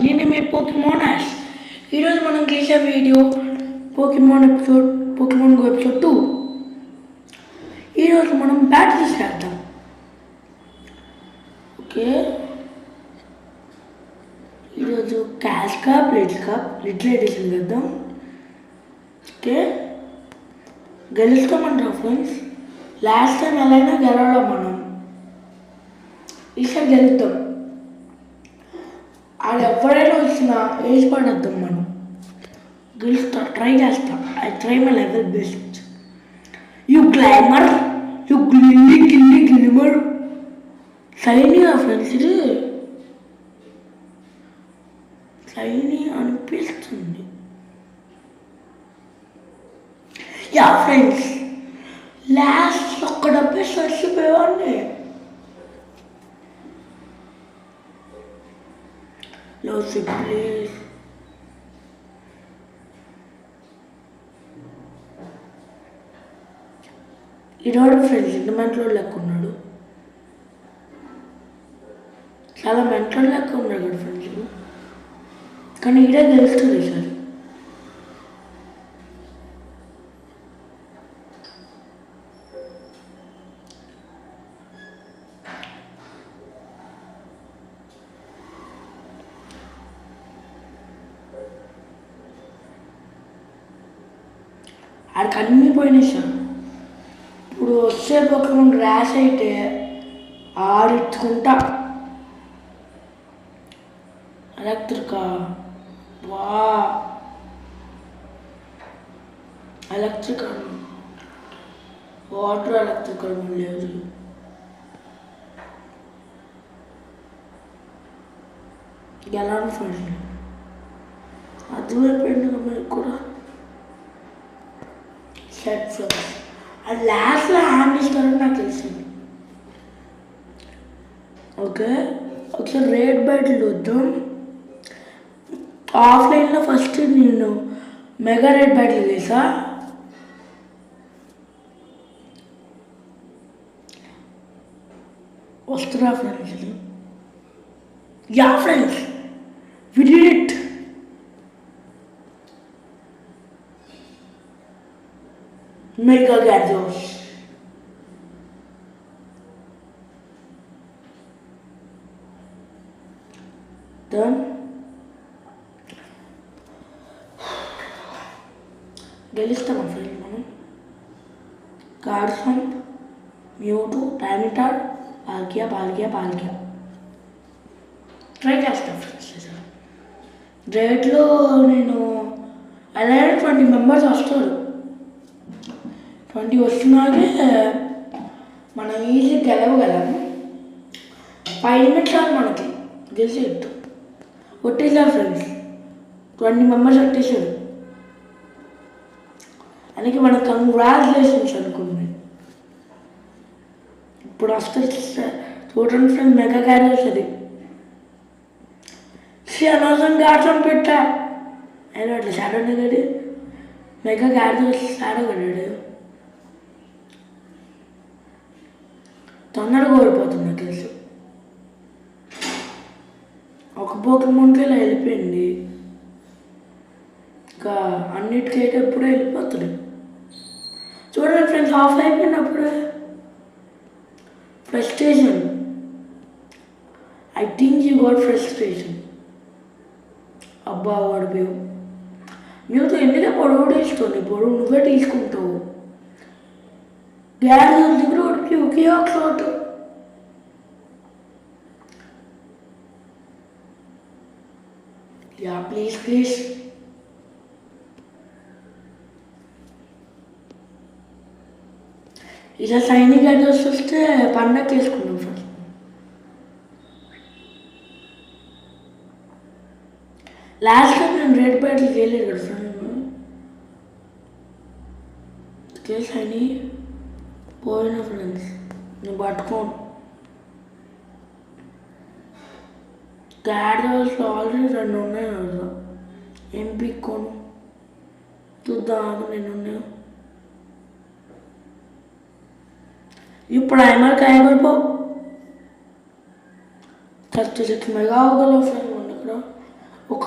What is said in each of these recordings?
నేను మీ Pokémon ash. ఈరోజు మనం చేసే వీడియో పోకిమోన్ గో ఎపిసోడ్ 2. ఈరోజు మనం బ్యాటిల్స్ చేద్దాం. ఓకే, ఈరోజు క్యాష్ కప్, లిటిల్ ఎడిషన్ చేద్దాం. ఓకే, గెలుస్తామంటాం ఫ్రెండ్స్. లాస్ట్ టైం ఎలాగైనా గెలవడం మనం, ఈసారి గెలుస్తాం. అది ఎవరైనా వచ్చినా వేసి పడద్దాం, మనం గెలుస్తా, ట్రై చేస్తా. I try my level best. You glimmer, you glimmer. షైనీగా ఫ్రెండ్స్, ఇది షైనీ అనిపిస్తుంది. యా ఫ్రెండ్స్, లాస్ట్ ఒక్క డబ్బే చచ్చిపోయేవాడిని. Lossy please. ఈరోజు ఫ్రెండ్స్ ఇంత మెంట్లో లెక్క ఉన్నాడు, చాలా మెంట్లో లెక్క ఉన్నాడు కదా ఫ్రెండ్స్. కానీ ఈడే తెలుస్తుంది సార్. ఆడికి అన్నీ పోయినాయి సార్. ఇప్పుడు వచ్చే పోకిమోన్ ర్యాష్ అయితే ఆడించుకుంటా. ఎలక్ట్రికా, వా ఎలక్ట్రికల్, వాటర్ ఎలక్ట్రికల్ లేదు. ఎలా ఫ్రెండ్స్, అర్థమైపోయింది మీకు కూడా. సెట్ ఫ్రెండ్స్, అది లాస్ట్లో హ్యాండ్ ఇస్తారని నాకు తెలిసింది. ఓకే, ఒకసారి రేట్ బ్యాటిల్ చూద్దాం. ఆఫ్లైన్లో ఫస్ట్ నేను మెగా రేట్ బ్యాటిల్ చేసా. వస్తున్నా friends. Yeah friends, we did it. Mega Gyarados. Done. గెలుస్తామా ఫ్రెండ్స్ మనం. కార్సన్, మ్యూటూ, టైమిటార్, పాల్కియా ట్రై చేస్తాం ఫ్రెండ్స్. రేట్లో నేను అలాగే 20 మెంబర్స్ వస్తారు. 20 వస్తున్నాకే మనం ఈజీ గెలవగలము. 5 మినిట్స్ చాలు మనకి గెలిచేట్టు. కొట్టేసారు ఫ్రెండ్స్, 20 మెంబర్స్ కొట్టేశారు. అందుకే మనకు కంగ్రాచులేషన్స్ అనుకుంది. ఇప్పుడు వస్తే చూడండి ఫ్రెండ్స్, మెగా గ్యారేజ్ అది అనవసరం గాడ్స్ పెట్టా. అయినా అట్లా షాడోనే కదా, మెగా గ్యారేజ్ షాడో కట్టాడు. తొందరగా ఓడిపోతుంది నాకు తెలుసు. ఒక పోకిమోన్కి ఇలా వెళ్ళిపోయింది, ఇంకా అన్నిటికైతే ఎప్పుడూ వెళ్ళిపోతుంది. చూడండి ఫ్రెండ్స్, ఆఫ్ అయిపోయినప్పుడు frustration. I think you got frustration. అబ్బా ఓడిపోయావు. మీతో ఎందుకే పొడవు తీస్తుంది, పొడవు నువ్వే తీసుకుంటావు. గ్యాస్ దగ్గర ఓడిపి ఒకే ఒక షాట్. Yeah please. ఇలా సైనిక్ గ్యాస్ వస్తే పండగ చేసుకున్నాం ఫస్ట్. లాస్ట్ టైం నేను రేట్ బ్యాటిల్ చేయలేదు కదా ఫ్రెండ్. సైని పోయిన ఫ్రెండ్స్, నేను పట్టుకోను. గ్యారేజ్ ఆల్రెడీ 2 ఉన్నాయి కదా, ఏం పిక్కోను. చూద్దాం నేను ఉన్నాను. ఇప్పుడు ఐమర్ కాయబడిపో 36 మెగా అవ్వగలవు ఫ్రెండ్. మన ఇక్కడ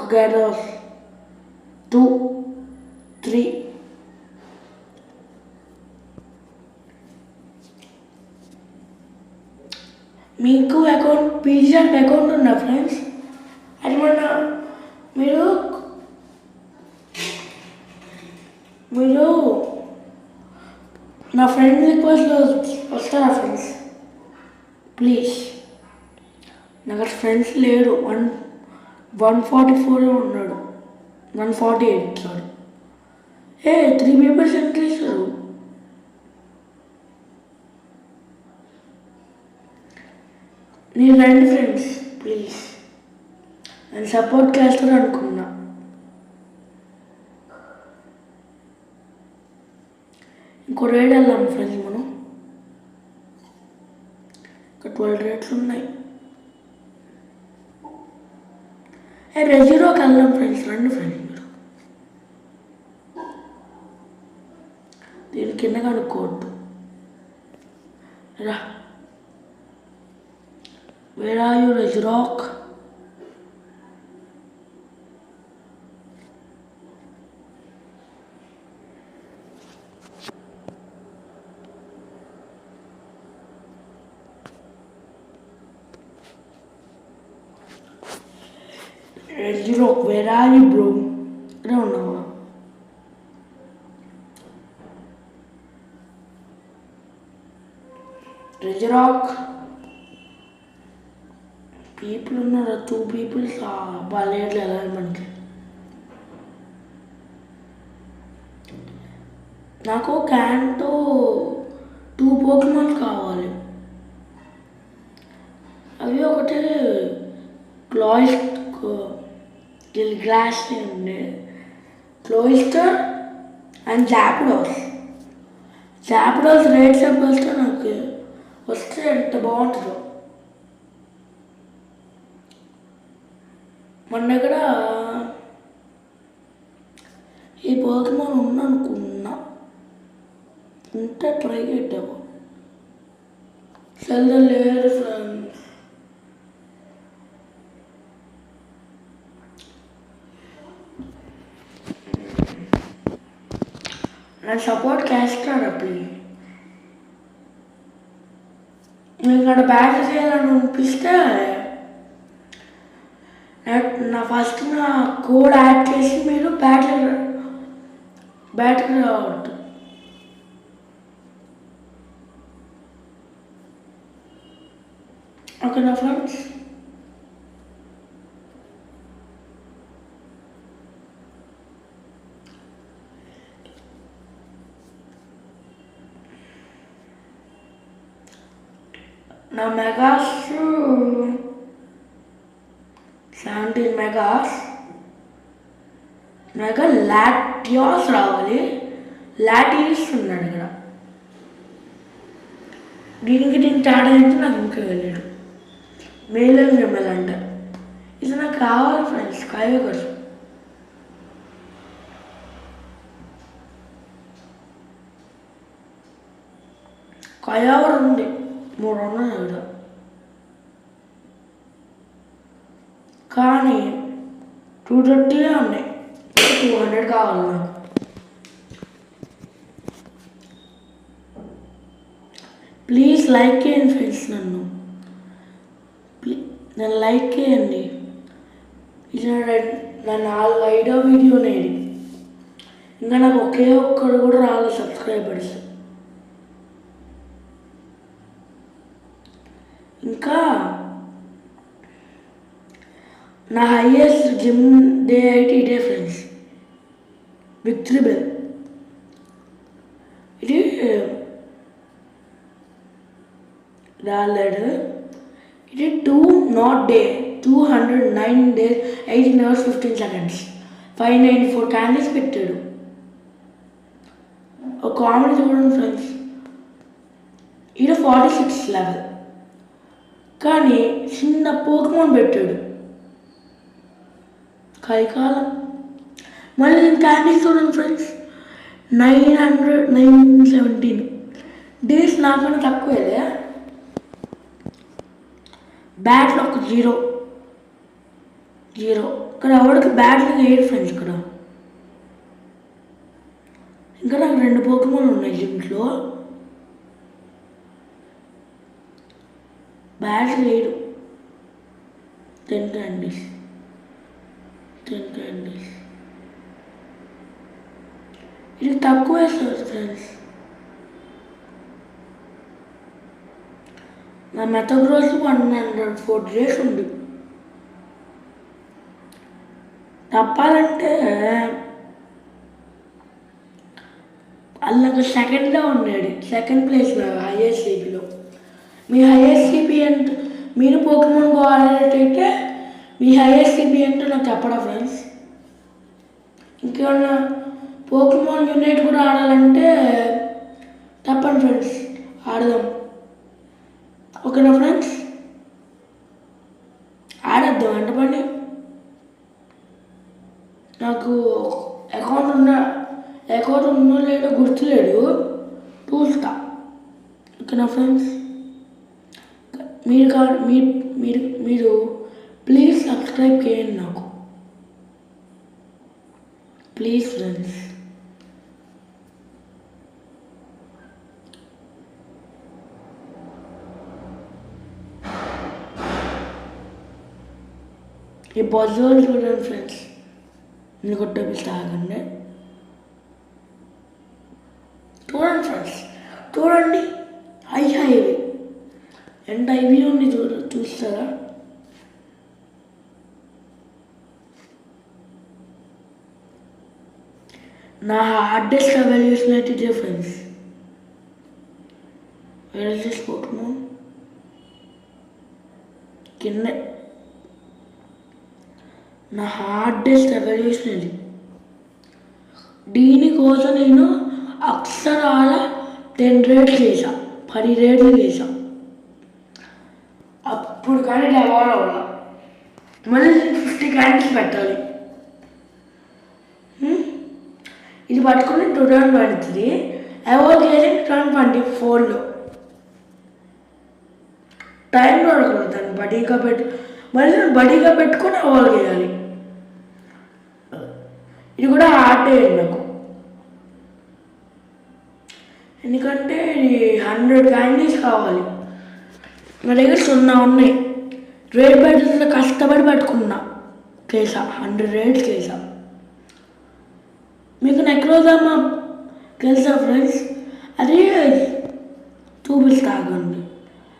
together. 2, 3. మీకు అకౌంట్ పీజీఆర్ అకౌంట్ ఉందా ఫ్రెండ్స్? అది మొన్న మీరు నా ఫ్రెండ్ రిక్వెస్ట్లో వస్తారా ఫ్రెండ్స్? ప్లీజ్. నాకు ఫ్రెండ్స్ లేడు. 144 ఉన్నాడు. 148 సారీ. 3 మెంబర్స్ ఎంత ఇస్తారు? నేను రండి ఫ్రెండ్స్ ప్లీజ్. నేను సపోర్ట్ చేస్తాను అనుకున్నా. ఇంకో రేట్ వెళ్దాం ఫ్రెండ్స్ మనం. ఇంకా 12 రేట్స్ ఉన్నాయి. రెజిరోకి వెళ్దాం ఫ్రెండ్స్. రండి ఫ్రెండ్స్ మీరు. దీని కింద కనుక్కోవద్దు. రా. Where are you, Regirock? Regirock, where are you, bro? I don't know. Regirock. People ఉన్నారు. 2 people బాగాలేదు వెళ్ళాలి మనకి. నాకు క్యాంటో 2 పోకెమాన్స్ కావాలి. అవి ఒకటి గ్లాస్ ఉండే క్లోయిస్టర్ అండ్ జాపిడోస్ రేట్స్ ఎప్పుడు వస్తే నాకు వస్తే ఎంత బాగుంటుందో. మన దగ్గర ఈ పోకెమాన్ ఉందనుకున్నా. ఉంటే ట్రై చేద్దాము. సెల్ లేరు ఫ్రెండ్స్. నా సపోర్ట్ చేస్తాడు ప్లీజ్. నేను ఇక్కడ బ్యాటిల్ చేయాలని అనిపిస్తే నా ఫస్ట్ నా కోడ్ యాడ్ చేసి మీరు బ్యాటిల్ రావద్దు. ఓకేనా ఫ్రెండ్స్? నా మెగాస్ 17 మెగాస్. మెగా లాటియాస్ రావాలి. లాటియస్ ఉన్నాడు ఇక్కడ. దీనికి తేడా అయితే నాకు ఇంకా వెళ్ళాడు. మేల్ అండ్ ఫీమేల్ అంట. ఇది నాకు కావాలి ఫ్రెండ్స్. కాయగలరు. కయావర్ ఉంది. 3 ఉన్నాయి ఇక్కడ. కానీ 230 ఉన్నాయి. 200 కావాలి నాకు. ప్లీజ్ లైక్ చేయండి ఫ్రెండ్స్. నన్ను లైక్ చేయండి. ఇది నా 5వ వీడియోనే. ఇంకా నాకు ఒకే ఒక్కడు కూడా రాలేదు సబ్స్క్రైబర్స్. ఇంకా నా హైయెస్ట్ జిమ్ డే అయితే ఇదే ఫ్రెండ్స్. Victory bell. ఇది రాలేడు. ఇది 2 not day 209 days 18 hours 15 seconds 594 candles పెట్టాడు. ఒక కామెడీ చూడండి ఫ్రెండ్స్. ఇది 46 లెవెల్ కానీ చిన్న పోకెమాన్ పెట్టాడు. కైకాలం. మళ్ళీ నేను క్యాండిల్స్ చూడండి ఫ్రెండ్స్. 917 డేస్ నాకన్నా తక్కువేదే. బ్యాట్లో ఒక 0. 0. ఇక్కడ ఎవరికి బ్యాటింగ్ వేయడు ఫ్రెండ్స్. ఇక్కడ ఇంకా నాకు 2 పోకెమాన్ ఉన్నాయి జిమ్స్లో. బ్యాట్ వేయడు. 10 క్యాండీస్. ఇది తక్కువ వేస్తారు ఫ్రెండ్స్. నా మెథగ్రోస్ 104 డేస్ ఉంది. తప్పాలంటే అల్లగా సెకండ్లో ఉన్నాడు. సెకండ్ ప్లేస్లో హైయెస్ట్ సిపిలో. మీ హైయెస్ట్ సిపి ఎంత? మీరు పోకెమాన్ గో ఆడేటైతే మీ హైయెస్ట్ సిపి ఏంటో నాకు చెప్పడా ఫ్రెండ్స్? ఇంకేమన్నా పోకెమాన్ యూనిట్ కూడా ఆడాలంటే తప్పండి ఫ్రెండ్స్, ఆడదాం. ఓకేనా ఫ్రెండ్స్? ఆడద్దాం అంటే పని. నాకు అకౌంట్ ఉన్నో లేదో గుర్తులేడు, చూస్తా. ఓకేనా ఫ్రెండ్స్? మీరు ప్లీజ్ సబ్స్క్రైబ్ చేయండి నాకు, ప్లీజ్ ఫ్రెండ్స్. ఈ బజోల్ చూడండి ఫ్రెండ్స్, నేను కొట్టేపిస్తా. ఆగండి, చూడండి ఫ్రెండ్స్, చూడండి. హైవీ ఎంత హైవీ ఉంది చూస్తారా? నా హార్డెస్ట్ ఎవల్యూషన్ అయితే ఇదే ఫ్రెండ్స్. వేరే పోకెమాన్ కింద నా హార్డెస్ట్ ఎవల్యూషన్ ఇది. దీనికోసం నేను అక్షరాల 10 రేట్లు చేసా, 10 రేట్లు చేసా. అప్పుడు కానీ డెవలప్ అవ్వాలి. మళ్ళీ 50 క్యాండిల్స్ పెట్టాలి. ఇది పట్టుకుని 2023 అవార్డ్ చేసి 2024లో టైం పడుతుంది. దాన్ని బడీగా మళ్ళీ బడీగా పెట్టుకొని అవార్డ్ చేయాలి. ఇది కూడా హార్డ్ అయ్యింది నాకు, ఎందుకంటే 100 క్యాండీస్ కావాలి. నా దగ్గర 0 ఉన్నాయి. రేట్ పెట్టుకుంటే కష్టపడి పట్టుకున్నా, కేసా 100 రేట్స్ కేసా. మీకు నెక్రోజామా తెలుసా ఫ్రెండ్స్? అది చూపిస్తా ఆగండి.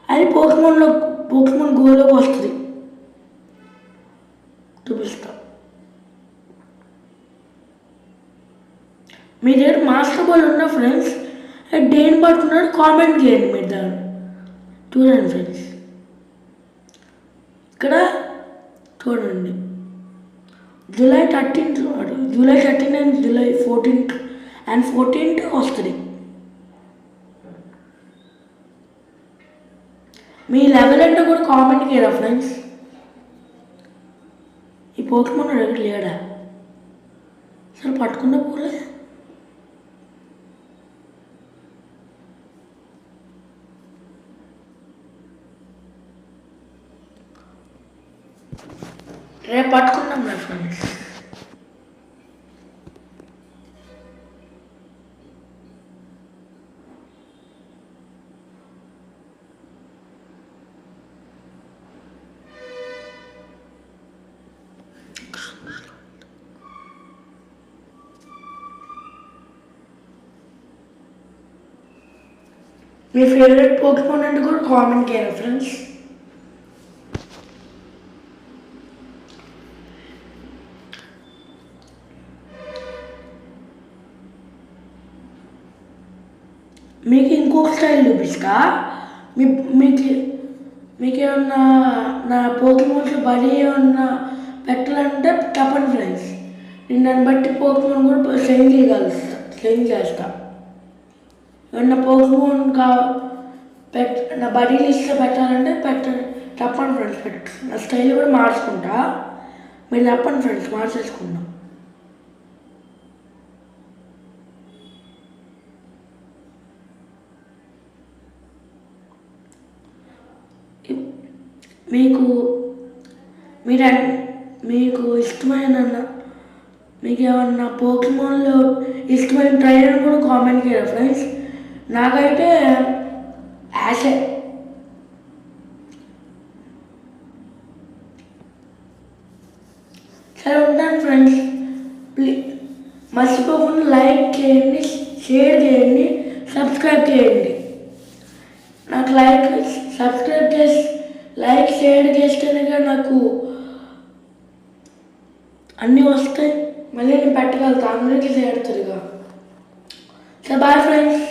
అది పోకెమాన్ గోలోకి వస్తుంది, చూపిస్తా. మీ దగ్గర మాస్టర్ బాల్ ఉన్నా ఫ్రెండ్స్, దేని పట్టుకున్నాడు కామెంట్ చేయండి. మీరు దాన్ని చూడండి ఫ్రెండ్స్. ఇక్కడ చూడండి, జూలై 13 అండ్ జూలై 14 వస్తుంది. మీ లెవెల్ అంటే కూడా కామెంట్ చేయరా ఫ్రెండ్స్? ఈ పోకెమాన్ దగ్గర లేడా? సరే పట్టుకున్న పోలే. రేపు పట్టుకున్నాం నా ఫ్రెండ్స్. మీ ఫేవరెట్ పోకెమాన్ అంటే కూడా కామెంట్ చేయాలి ఫ్రెండ్స్. మీకు ఇంకొక స్టైల్ చూపిస్తా. మీకేమన్నా నా పోకెమాన్స్ బడి ఏమన్నా పెట్టాలంటే చెప్పండి ఫ్రెండ్స్. నేను దాన్ని బట్టి పోకెమాన్ కూడా సెండ్ చేస్తా. ఏమన్నా పోకెమాన్ నా బడీ లిస్ట్లో పెట్టాలంటే చెప్పండి ఫ్రెండ్స్. నా స్టైల్ కూడా మార్చుకుంటా, మీరు చెప్పండి ఫ్రెండ్స్, మార్చేసుకుందాం. మీకు ఇష్టమైన మీకు ఏమన్నా పోకెమాన్లో ఇష్టమైన ట్రైనర్ కూడా కామెంట్ చేయరా ఫ్రెండ్స్. నాకైతే యాషే. సరే ఉంటాను ఫ్రెండ్స్. ప్లీజ్ మర్చిపోకుండా లైక్ చేయండి, షేర్ చేయండి, సబ్స్క్రైబ్ చేయండి. నాకు సబ్స్క్రైబ్ చేసి లైక్ షేర్ చేస్తేనే నాకు అన్నీ వస్తాయి, మళ్ళీ నేను పెట్టగలుగుతాను, అందరికీ చేరుతుందిగా. So bye friends.